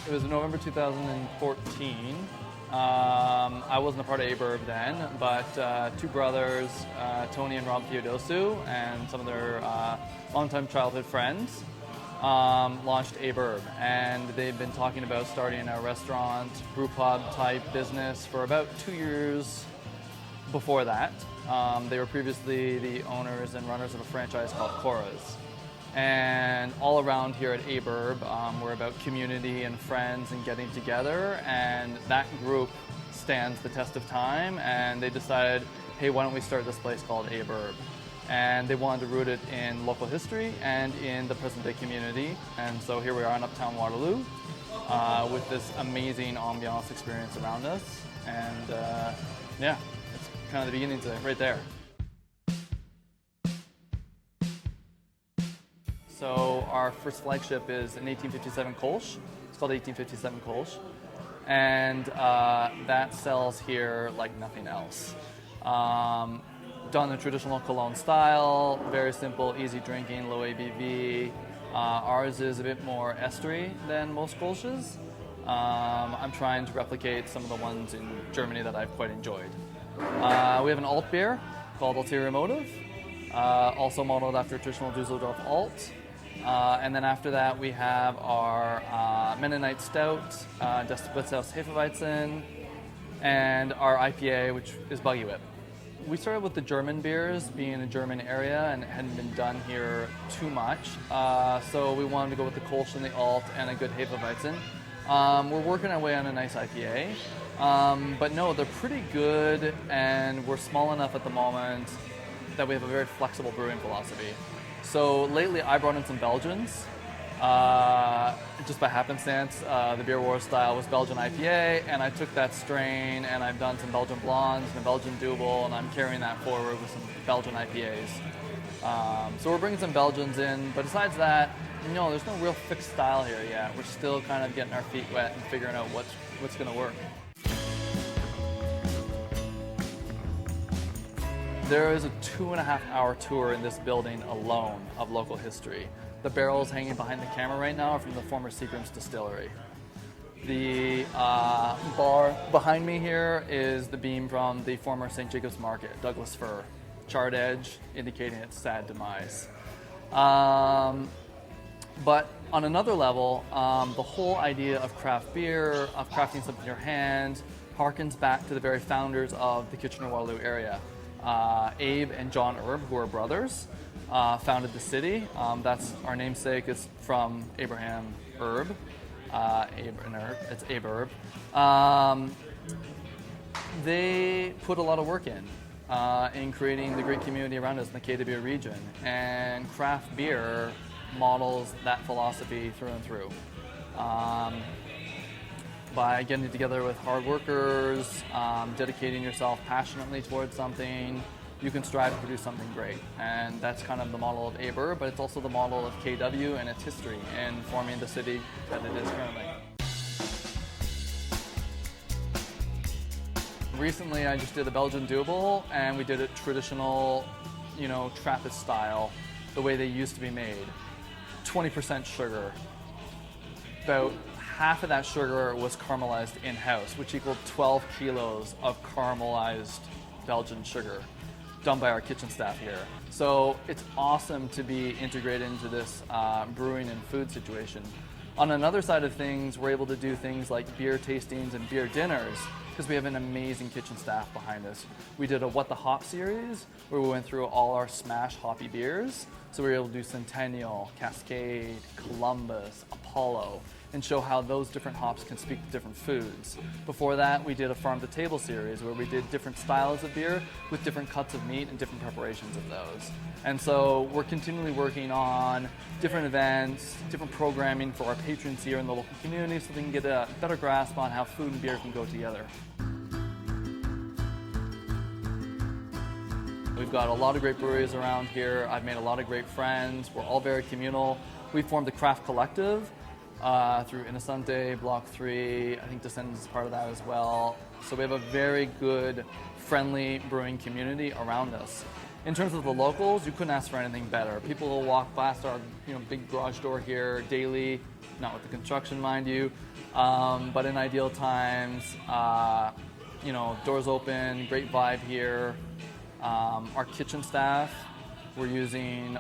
It was November 2014. I wasn't a part of Abe Erb then, but two brothers, Tony and Rob Theodosu, and some of their longtime childhood friends launched Abe Erb. And they've been talking about starting a restaurant, brew pub type business for about 2 years before that. They were previously the owners and runners of a franchise called Cora's. And all around here at Abe Erb, we're about community and friends and getting together, and that group stands the test of time, and they decided, hey, why don't we start this place called Abe Erb? And they wanted to root it in local history and in the present day community, and so here we are in uptown Waterloo with this amazing ambiance experience around us, and yeah, it's kind of the beginning today, right there. So our first flagship is an 1857 Kölsch. It's called 1857 Kölsch. And that sells here like nothing else. Done the traditional Cologne style, very simple, easy drinking, low ABV. Ours is a bit more estery than most Kölsches. I'm trying to replicate some of the ones in Germany that I've quite enjoyed. We have an alt beer called Ulterior Motive, also modeled after traditional Düsseldorf alt. And then after that, we have our Mennonite Stout, das Spritzhaus Hefeweizen, and our IPA, which is Buggy Whip. We started with the German beers, being a German area, and it hadn't been done here too much. So we wanted to go with the Kölsch and the alt and a good Hefeweizen. We're working our way on a nice IPA. But no, they're pretty good, and we're small enough at the moment that we have a very flexible brewing philosophy. So lately I brought in some Belgians, just by happenstance. The Beer Wars style was Belgian IPA, and I took that strain and I've done some Belgian blondes and a Belgian double, and I'm carrying that forward with some Belgian IPAs. So we're bringing some Belgians in, but besides that, no, there's no real fixed style here yet. We're still kind of getting our feet wet and figuring out what's going to work. There is a 2.5-hour tour in this building alone of local history. The barrels hanging behind the camera right now are from the former Seagram's distillery. The bar behind me here is the beam from the former St. Jacob's Market, Douglas fir, charred edge, indicating its sad demise. But on another level, the whole idea of craft beer, of crafting something in your hand, harkens back to the very founders of the Kitchener-Waterloo area. Abe and John Erb, who are brothers, founded the city. That's our namesake is from Abraham Erb. Abe and Erb. It's Abe Erb. They put a lot of work in creating the great community around us in the K-beer region, and craft beer models that philosophy through and through. By getting together with hard workers, dedicating yourself passionately towards something, you can strive to produce something great. And that's kind of the model of Abe Erb, but it's also the model of KW and its history in forming the city that it is currently. Recently, I just did a Belgian double, and we did it traditional, Trappist style, the way they used to be made. 20% sugar. About half of that sugar was caramelized in-house, which equaled 12 kilos of caramelized Belgian sugar, done by our kitchen staff here. So it's awesome to be integrated into this brewing and food situation. On another side of things, we're able to do things like beer tastings and beer dinners because we have an amazing kitchen staff behind us. We did a What the Hop series where we went through all our smash hoppy beers. So we were able to do Centennial, Cascade, Columbus, Apollo, and show how those different hops can speak to different foods. Before that, we did a Farm to Table series where we did different styles of beer with different cuts of meat and different preparations of those. And so we're continually working on different events, different programming for our patrons here in the local community so they can get a better grasp on how food and beer can go together. We've got a lot of great breweries around here. I've made a lot of great friends. We're all very communal. We formed the Craft Collective through Innocente, Block 3. I think Descendants is part of that as well. So we have a very good, friendly brewing community around us. In terms of the locals, you couldn't ask for anything better. People will walk past our big garage door here daily, not with the construction, mind you, But in ideal times, you know, doors open, great vibe here. Our kitchen staff, we're using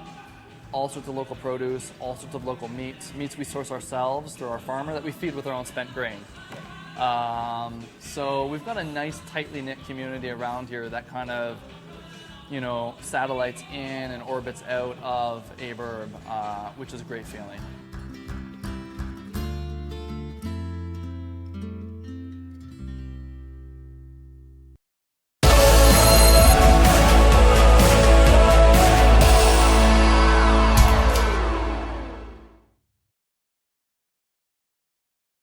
all sorts of local produce, all sorts of local meats we source ourselves through our farmer that we feed with our own spent grain. So we've got a nice tightly knit community around here that kind of, you know, satellites in and orbits out of Abe Erb, which is a great feeling.